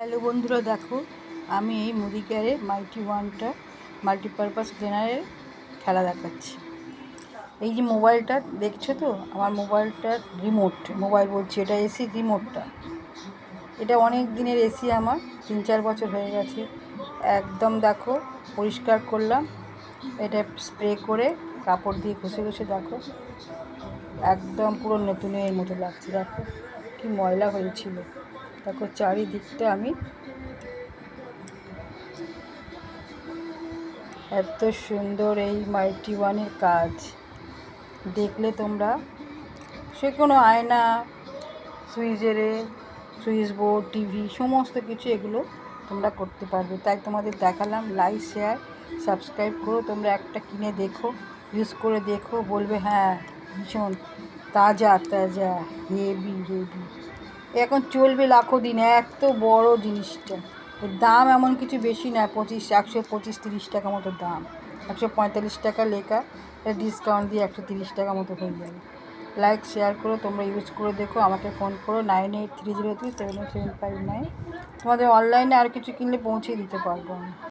Hello বন্ধুরা, দেখো আমি এই মুদি কেয়ারে মাইটি ওয়ানটা মাল্টিপারপাস ক্লিনারের খেলা দেখাচ্ছি। এই যে মোবাইলটা দেখছো তো, আমার মোবাইলটার মোবাইল বলছি, এটা এসির রিমোটটা। এটা অনেক দিনের এসি, আমার 3-4 বছর হয়ে গেছে। একদম দেখো পরিষ্কার করলাম, এটা স্প্রে করে কাপড় দিয়ে ঘষে ঘষে দেখো একদম পুরো নতুনের মতো লাগছে। দেখো কি ময়লা হয়েছিল, দেখো চারিদিকটা। আমি এত সুন্দর এই মাইটি ওয়ানের কাজ দেখলে তোমরা সে কোনো আয়না, সুইচ বোর্ড, টিভি সমস্ত কিছু এগুলো তোমরা করতে পারবে। তাই তোমাদের দেখালাম। লাইক, শেয়ার, সাবস্ক্রাইব করো। তোমরা একটা কিনে দেখো, ইউজ করে দেখো, বলবে হ্যাঁ ভীষণ তাজা তাজা, হেভি হেভি। এখন চলবে লাখো দিন। এত বড় জিনিসটা, এর দাম এমন কিছু বেশি না, 125-30 টাকা মতো দাম। 145 টাকা লেখা, ডিসকাউন্ট দিয়ে 130 টাকা মতো হয়ে যাবে। লাইক শেয়ার করো, তোমরা ইউজ করে দেখো। আমাকে ফোন করো 9830378759। তোমাদের অনলাইনে আর কিছু কিনলে পৌঁছে দিতে পারবো আমি।